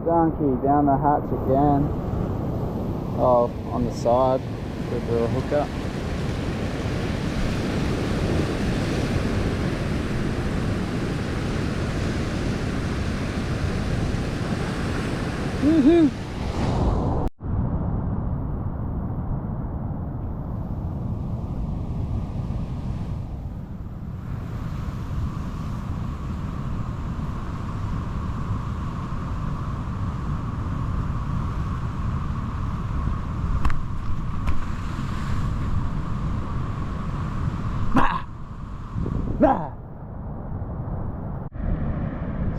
donkey down the hatch again. Oh, on the side, good little hookup. Woohoo!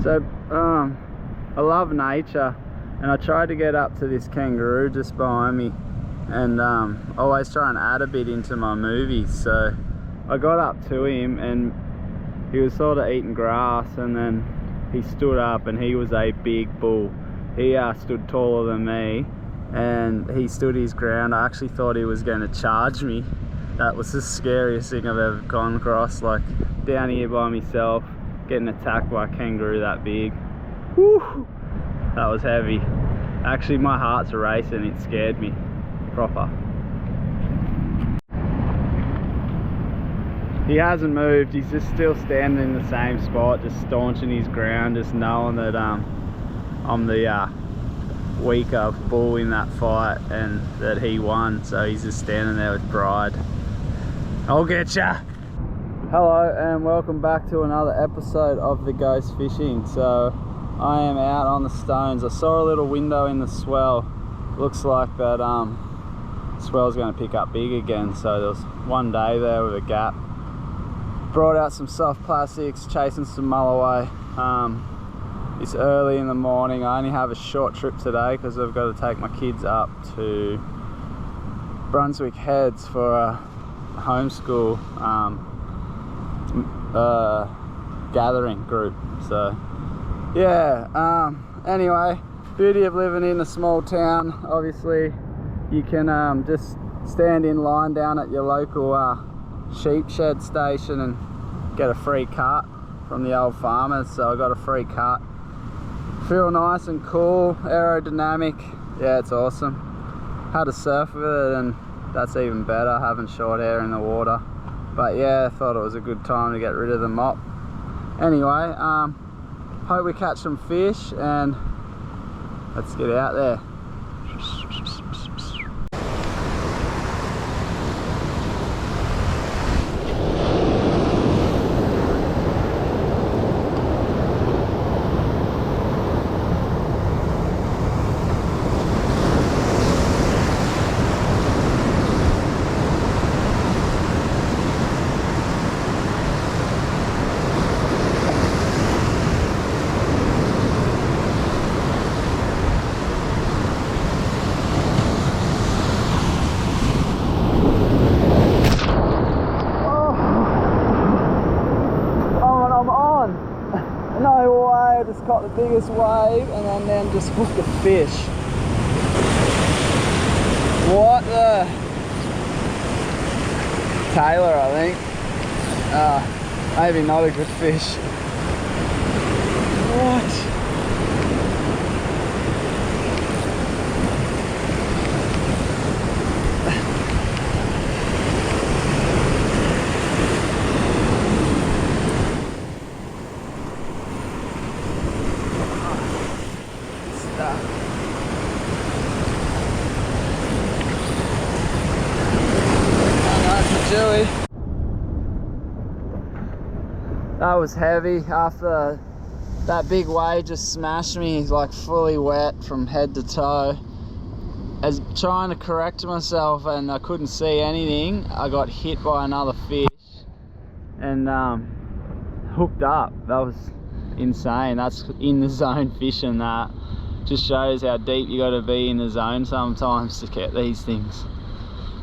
So, I love nature, and I tried to get up to this kangaroo just behind me, and always try and add a bit into my movies. So I got up to him, and he was sort of eating grass, and then he stood up, and he was a big bull. He stood taller than me, and he stood his ground. I actually thought he was going to charge me. That was the scariest thing I've ever gone across, like down here by myself, getting attacked by a kangaroo that big. Woo! That was heavy. Actually, my heart's racing. It scared me proper. He hasn't moved. He's just still standing in the same spot, just staunching his ground, just knowing that I'm the weaker bull in that fight and that he won. So he's just standing there with pride. I'll get ya! Hello and welcome back to another episode of the Ghost Fishing. So I am out on the stones. I saw a little window in the swell. Looks like that swell's going to pick up big again. So there was one day there with a gap. Brought out some soft plastics, chasing some mulloway. It's early in the morning. I only have a short trip today because I've got to take my kids up to Brunswick Heads for a homeschool gathering group. So yeah, anyway, beauty of living in a small town. Obviously you can just stand in line down at your local sheep shed station and get a free cut from the old farmers. So I got a free cut. Feel nice and cool, aerodynamic. Yeah, it's awesome. Had to surf with it, and that's even better, having short hair in the water. But yeah, I thought it was a good time to get rid of the mop. Anyway, hope we catch some fish, and let's get out there. Caught the biggest wave and then just hooked a fish. What the? Taylor, I think. Maybe not a good fish. What? That was heavy. After that big wave just smashed me like fully wet from head to toe. As trying to correct myself and I couldn't see anything, I got hit by another fish and hooked up. That was insane. That's in the zone fishing. That just shows how deep you got to be in the zone sometimes to get these things.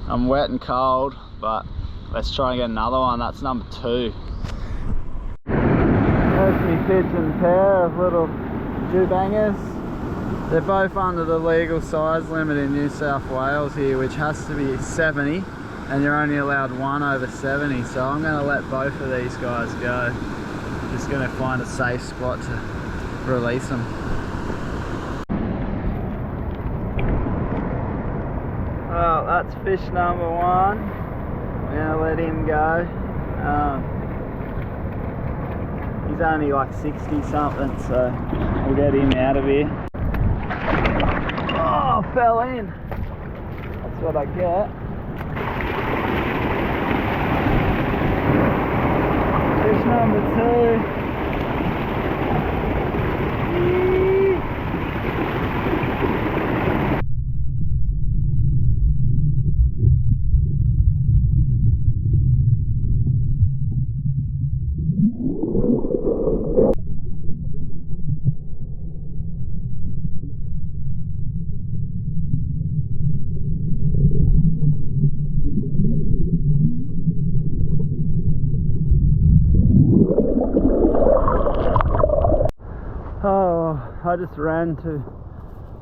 I'm wet and cold, but let's try and get another one. That's number 2. There's me pigeon pair of little Jubangers. They're both under the legal size limit in New South Wales here, which has to be 70, and you're only allowed one over 70. So I'm going to let both of these guys go. Just going to find a safe spot to release them. that's fish number one. We're gonna let him go. He's only like 60 something, so we'll get him out of here. Oh, fell in. That's what I get. Fish number two. Oh, I just ran to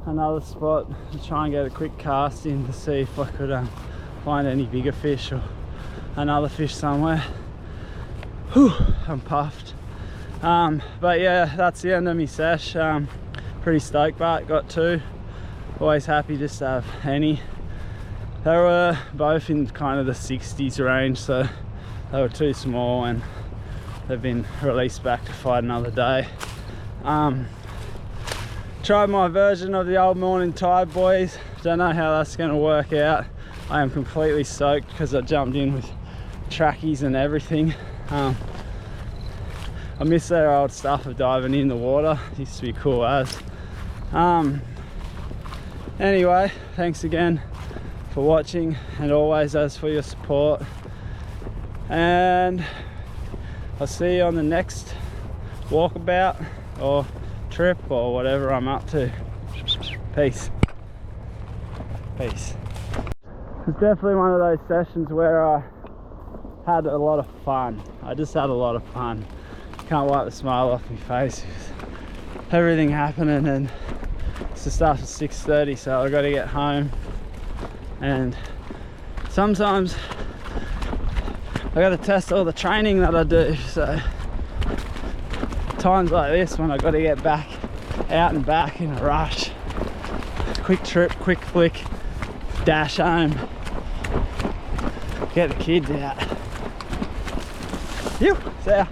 another spot to try and get a quick cast in to see if I could find any bigger fish or another fish somewhere. Whew, I'm puffed. But yeah, that's the end of my sesh. Pretty stoked, but got two. Always happy just to have any. They were both in kind of the 60s range, so they were too small and they've been released back to fight another day. Tried my version of the old morning tide, boys. Don't know how that's going to work out. I am completely soaked because I jumped in with trackies and everything. I miss their old stuff of diving in the water. It used to be cool as. Anyway, thanks again for watching, and always as for your support, and I'll see you on the next walkabout or trip or whatever I'm up to. Peace. Peace. It's definitely one of those sessions where I had a lot of fun. I just had a lot of fun. Can't wipe the smile off my face. Everything happening, and it's just after 6:30, so I got to get home. And sometimes I got to test all the training that I do, so times like this when I got to get back out and back in a rush, quick trip, quick flick, dash home, get the kids out. Phew, see ya.